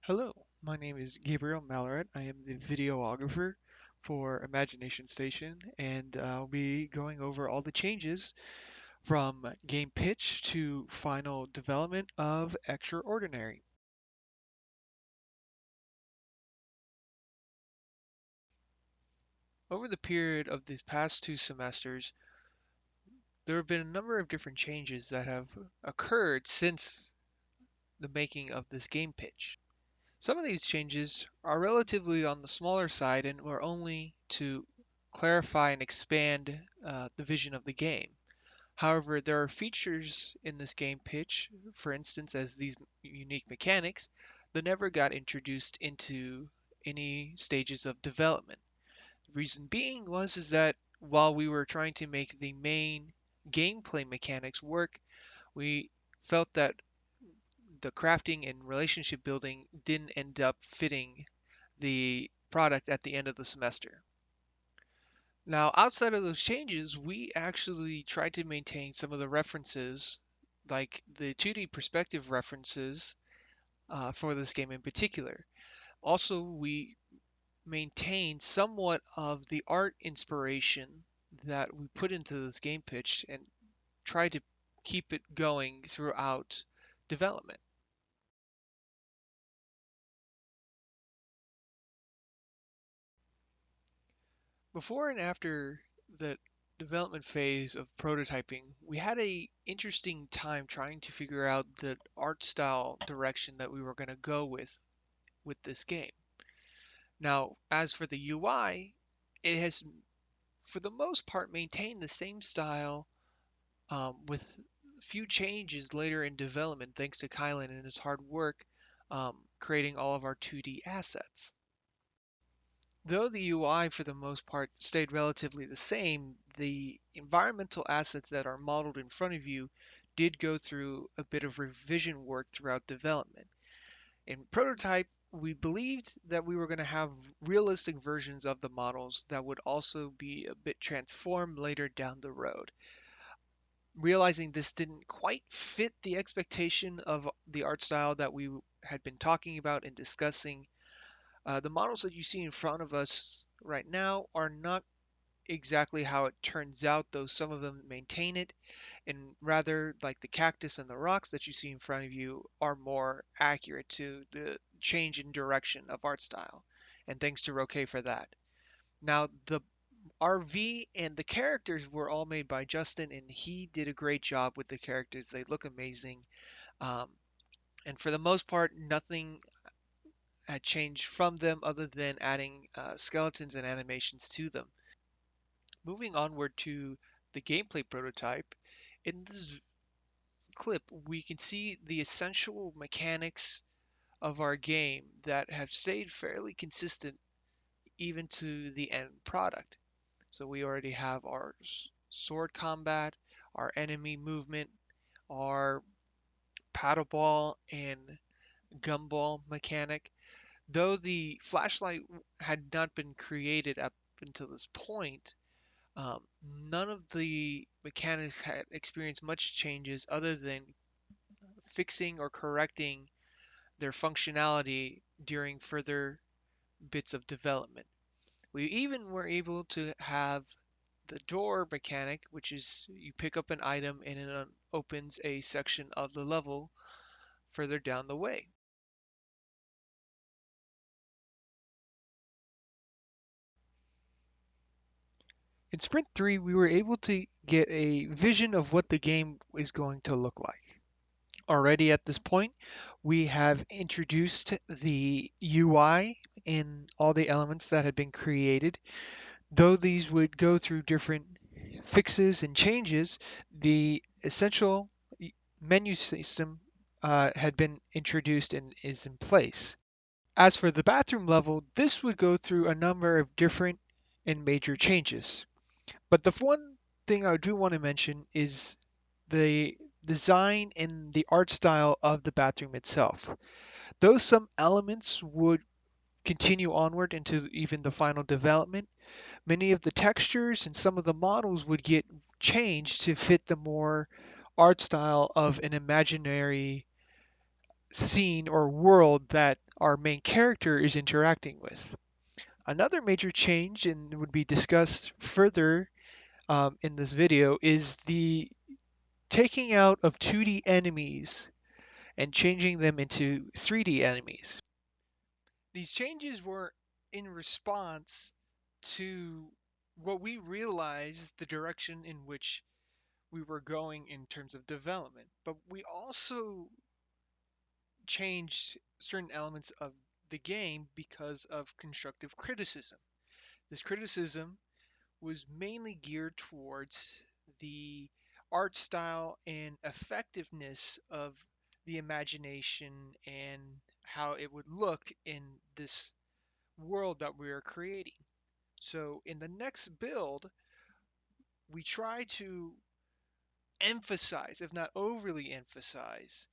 Hello, my name is Gabriel Malaret. I am the videographer for Imagination Station, and I'll be going over all the changes from game pitch to final development of Extraordinary. Over the period of these past 2 semesters, there have been a number of different changes that have occurred since the making of this game pitch. Some of these changes are relatively on the smaller side and were only to clarify and expand the vision of the game. However, there are features in this game pitch, for instance, as these unique mechanics, that never got introduced into any stages of development. The reason being was is that while we were trying to make the main gameplay mechanics work, we felt that the crafting and relationship building didn't end up fitting the product at the end of the semester. Now, outside of those changes, we actually tried to maintain some of the references, like the 2D perspective references for this game in particular. Also, we maintained somewhat of the art inspiration that we put into this game pitch and tried to keep it going throughout development. Before and after the development phase of prototyping, we had a interesting time trying to figure out the art style direction that we were going to go with this game. Now, as for the UI, it has for the most part maintained the same style with few changes later in development thanks to Kylan and his hard work creating all of our 2D assets. Though the UI for the most part stayed relatively the same, the environmental assets that are modeled in front of you did go through a bit of revision work throughout development. In prototype, we believed that we were going to have realistic versions of the models that would also be a bit transformed later down the road. Realizing this didn't quite fit the expectation of the art style that we had been talking about and discussing, the models that you see in front of us right now are not exactly how it turns out, though some of them maintain it, and rather, like the cactus and the rocks that you see in front of you, are more accurate to the change in direction of art style. And thanks to Roque for that. Now, the RV and the characters were all made by Justin, and he did a great job with the characters. They look amazing. Um, and for the most part, nothing had changed from them other than adding skeletons and animations to them. Moving onward to the gameplay prototype, in this clip we can see the essential mechanics of our game that have stayed fairly consistent even to the end product. So we already have our sword combat, our enemy movement, our paddle ball and gumball mechanic. Though the flashlight had not been created up until this point, none of the mechanics had experienced much changes other than fixing or correcting their functionality during further bits of development. We even were able to have the door mechanic, which is you pick up an item and it opens a section of the level further down the way. In Sprint 3, we were able to get a vision of what the game is going to look like. Already at this point, we have introduced the UI in all the elements that had been created. Though these would go through different fixes and changes, the essential menu system had been introduced and is in place. As for the bathroom level, this would go through a number of different and major changes. But the one thing I do want to mention is the design and the art style of the bathroom itself. Though some elements would continue onward into even the final development, many of the textures and some of the models would get changed to fit the more art style of an imaginary scene or world that our main character is interacting with. Another major change, and would be discussed further in this video, is the taking out of 2D enemies and changing them into 3D enemies. These changes were in response to what we realized the direction in which we were going in terms of development, but we also changed certain elements of the game because of constructive criticism. This criticism was mainly geared towards the art style and effectiveness of the imagination and how it would look in this world that we are creating. So in the next build, we try to emphasize, if not overly emphasize,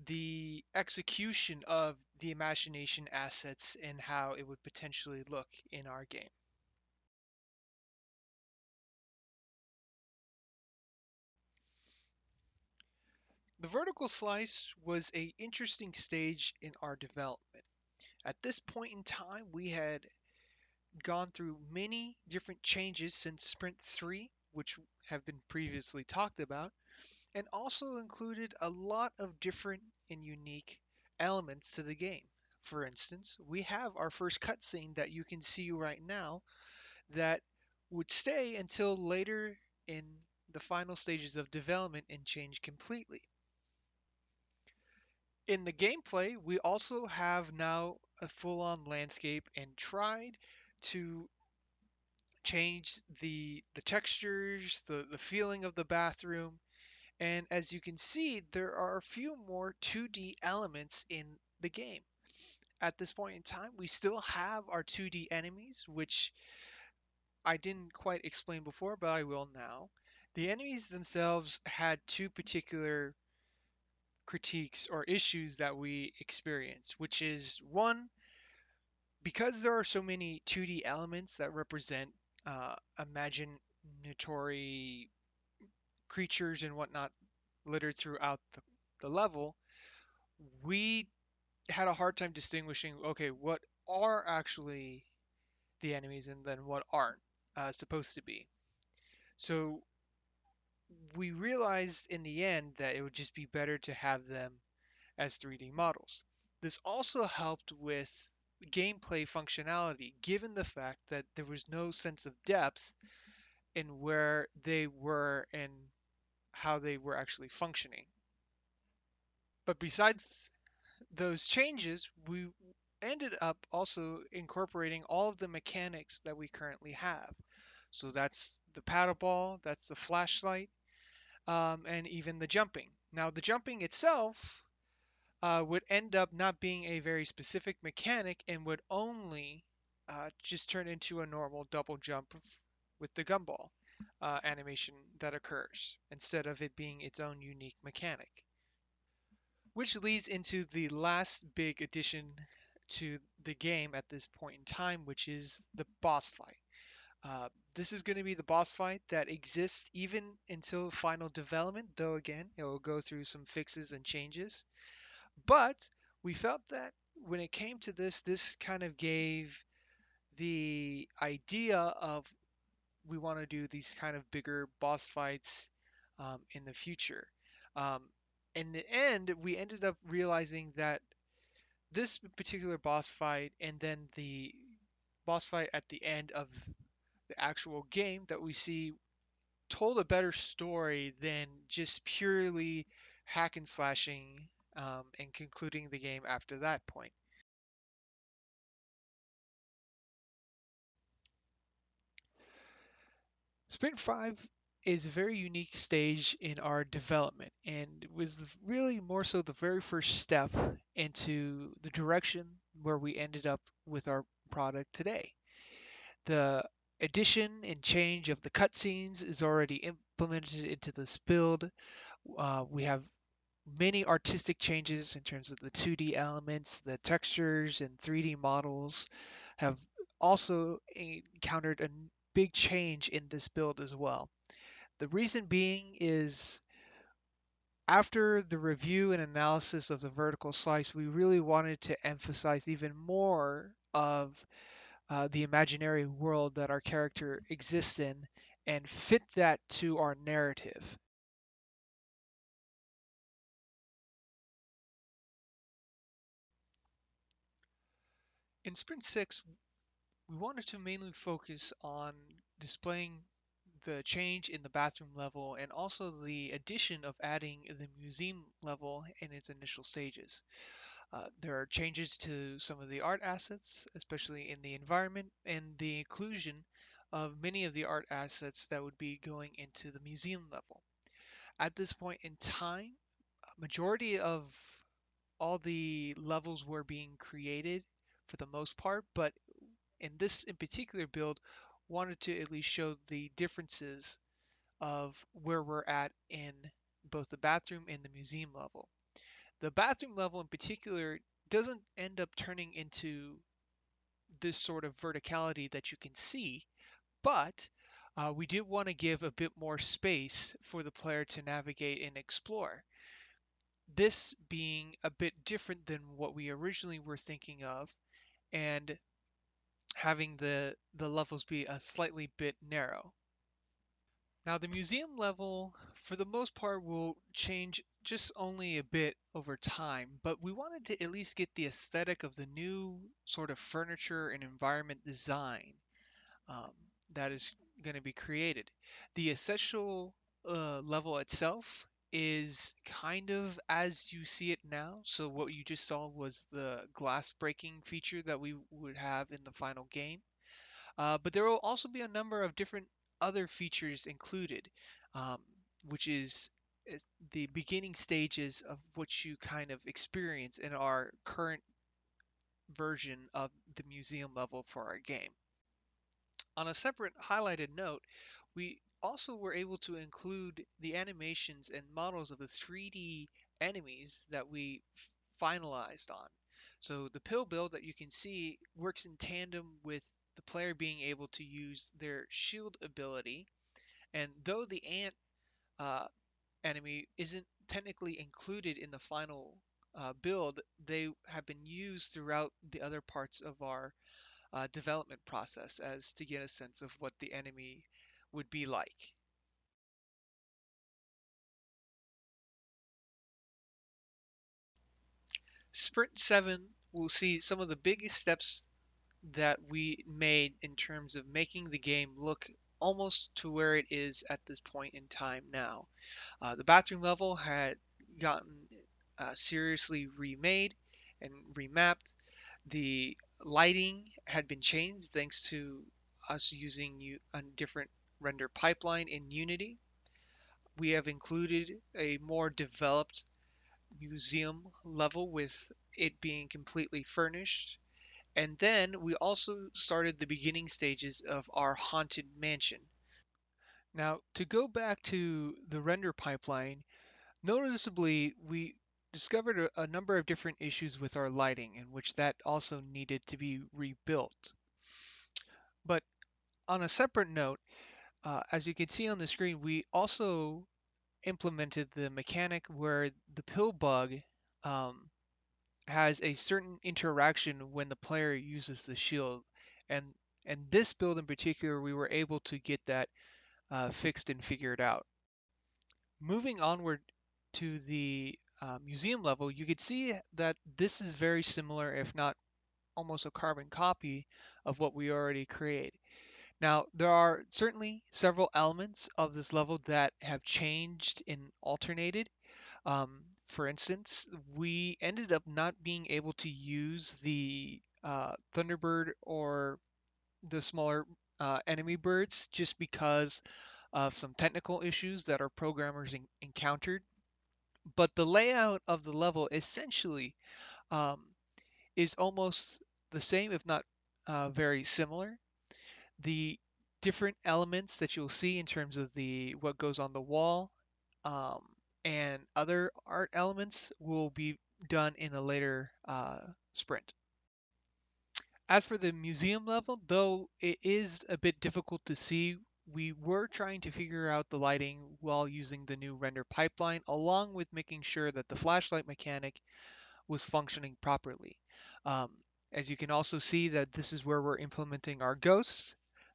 the execution of the imagination assets and how it would potentially look in our game. The vertical slice was a interesting stage in our development. At this point in time, we had gone through many different changes since Sprint 3, which have been previously talked about, and also included a lot of different and unique elements to the game. For instance, we have our first cutscene that you can see right now that would stay until later in the final stages of development and change completely. In the gameplay, we also have now a full-on landscape and tried to change the textures, the feeling of the bathroom, and as you can see, there are a few more 2D elements in the game. At this point in time, we still have our 2D enemies, which I didn't quite explain before, but I will now. The enemies themselves had two particular critiques or issues that we experienced, which is one, because there are so many 2D elements that represent imaginatory creatures and whatnot littered throughout the level, we had a hard time distinguishing, okay, what are actually the enemies and then what aren't supposed to be. So we realized in the end that it would just be better to have them as 3D models. This also helped with gameplay functionality, given the fact that there was no sense of depth in where they were and how they were actually functioning. But besides those changes, we ended up also incorporating all of the mechanics that we currently have. So that's the paddle ball, that's the flashlight, and even the jumping. Now, the jumping itself would end up not being a very specific mechanic and would only just turn into a normal double jump with the gumball animation that occurs instead of it being its own unique mechanic. Which leads into the last big addition to the game at this point in time, which is the boss fight. This is going to be the boss fight that exists even until final development, though again, it will go through some fixes and changes. But we felt that when it came to this kind of gave the idea of we want to do these kind of bigger boss fights in the future. Um, in the end, we ended up realizing that this particular boss fight and then the boss fight at the end of the actual game that we see told a better story than just purely hack and slashing and concluding the game after that point. Sprint 5 is a very unique stage in our development and it was really more so the very first step into the direction where we ended up with our product today. The addition and change of the cutscenes is already implemented into this build. We have many artistic changes in terms of the 2D elements, the textures and 3D models have also encountered a big change in this build as well. The reason being is After the review and analysis of the vertical slice, we really wanted to emphasize even more of the imaginary world that our character exists in and fit that to our narrative. In Sprint 6, we wanted to mainly focus on displaying the change in the bathroom level and also the addition of adding the museum level in its initial stages. There are changes to some of the art assets, especially in the environment, and the inclusion of many of the art assets that would be going into the museum level. At this point in time, a majority of all the levels were being created for the most part, but in this in particular build, wanted to at least show the differences of where we're at in both the bathroom and the museum level. The bathroom level in particular doesn't end up turning into this sort of verticality that you can see, but we did want to give a bit more space for the player to navigate and explore. This being a bit different than what we originally were thinking of, and having the levels be a slightly bit narrow. Now the museum level, for the most part, will change just only a bit over time, but we wanted to at least get the aesthetic of the new sort of furniture and environment design um, that is going to be created. The essential level itself is kind of as you see it now. So what you just saw was the glass breaking feature that we would have in the final game. But there will also be a number of different other features included, um, which is the beginning stages of what you kind of experience in our current version of the museum level for our game. On a separate highlighted note, we also were able to include the animations and models of the 3D enemies that we finalized on. So the pill build that you can see works in tandem with the player being able to use their shield ability. And though the ant uh, enemy isn't technically included in the final build, they have been used throughout the other parts of our development process as to get a sense of what the enemy would be like. Sprint 7 will see some of the biggest steps that we made in terms of making the game look almost to where it is at this point in time now. The bathroom level had gotten seriously remade and remapped. The lighting had been changed thanks to us using a different render pipeline in Unity. We have included a more developed museum level with it being completely furnished. And then we also started the beginning stages of our haunted mansion. Now, to go back to the render pipeline, noticeably we discovered a number of different issues with our lighting in which that also needed to be rebuilt. But on a separate note, as you can see on the screen, we also implemented the mechanic where the pill bug um, has a certain interaction when the player uses the shield, and this build in particular, we were able to get that fixed and figured out. Moving onward to the museum level, you could see that this is very similar, if not almost a carbon copy of what we already created. Now, there are certainly several elements of this level that have changed and alternated. For instance, we ended up not being able to use the Thunderbird or the smaller enemy birds just because of some technical issues that our programmers encountered. But the layout of the level essentially um, is almost the same, if not very similar. The different elements that you'll see in terms of the what goes on the wall um, and other art elements will be done in a later sprint. As for the museum level, though it is a bit difficult to see we were trying to figure out the lighting while using the new render pipeline, along with making sure that the flashlight mechanic was functioning properly. Um, as you can also see that this is where we're implementing our ghost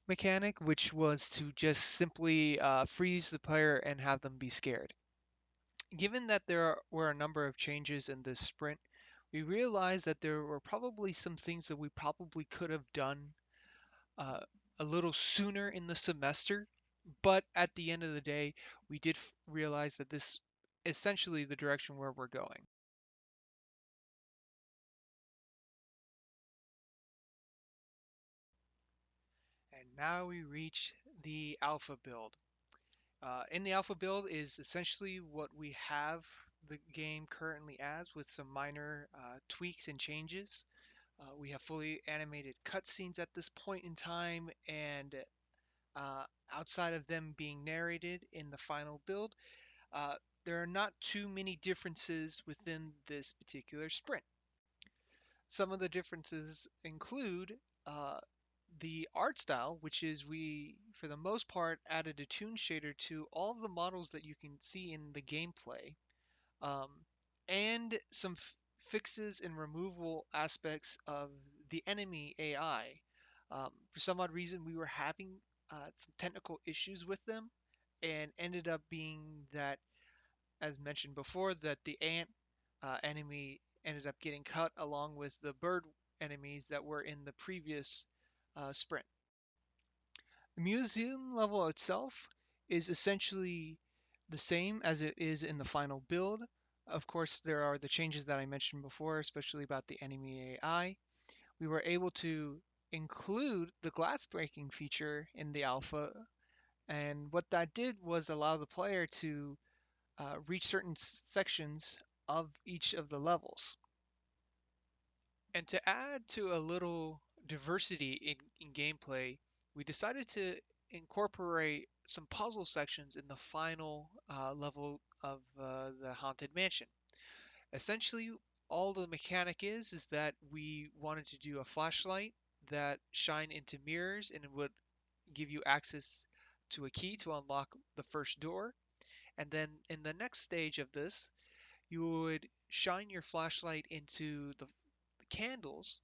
mechanic, which was to just simply freeze the player and have them be scared. Given that were a number of changes in this sprint, we realized that there were probably some things that we probably could have done uh, a little sooner in the semester, but at the end of the day, we did realize that this essentially the direction where we're going. And now we reach the alpha build. In the alpha build is essentially what we have the game currently as, with some minor tweaks and changes. We have fully animated cutscenes at this point in time, and uh, outside of them being narrated in the final build, uh, there are not too many differences within this particular sprint. Some of the differences include the art style, which is we, for the most part, added a toon shader to all of the models that you can see in the gameplay, um, and some fixes and removal aspects of the enemy AI. For some odd reason, we were having some technical issues with them, and ended up being that, as mentioned before, that the ant enemy ended up getting cut along with the bird enemies that were in the previous sprint. The museum level itself is essentially the same as it is in the final build. Of course, there are the changes that I mentioned before, especially about the enemy AI. We were able to include the glass breaking feature in the alpha, and what that did was allow the player to reach certain sections of each of the levels. And to add to a little diversity in gameplay, we decided to incorporate some puzzle sections in the final level of the Haunted Mansion. Essentially, all the mechanic is that we wanted to do a flashlight that shine into mirrors and it would give you access to a key to unlock the first door. And then in the next stage of this, you would shine your flashlight into the candles,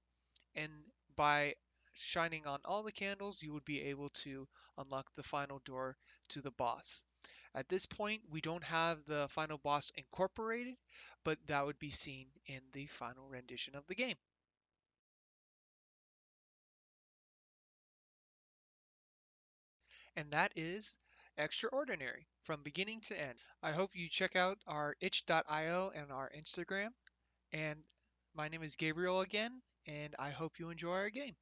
and by shining on all the candles, you would be able to unlock the final door to the boss. At this point, we don't have the final boss incorporated, but that would be seen in the final rendition of the game. And that is Extraordinary from beginning to end. I hope you check out our itch.io and our Instagram. And my name is Gabriel again, and I hope you enjoy our game.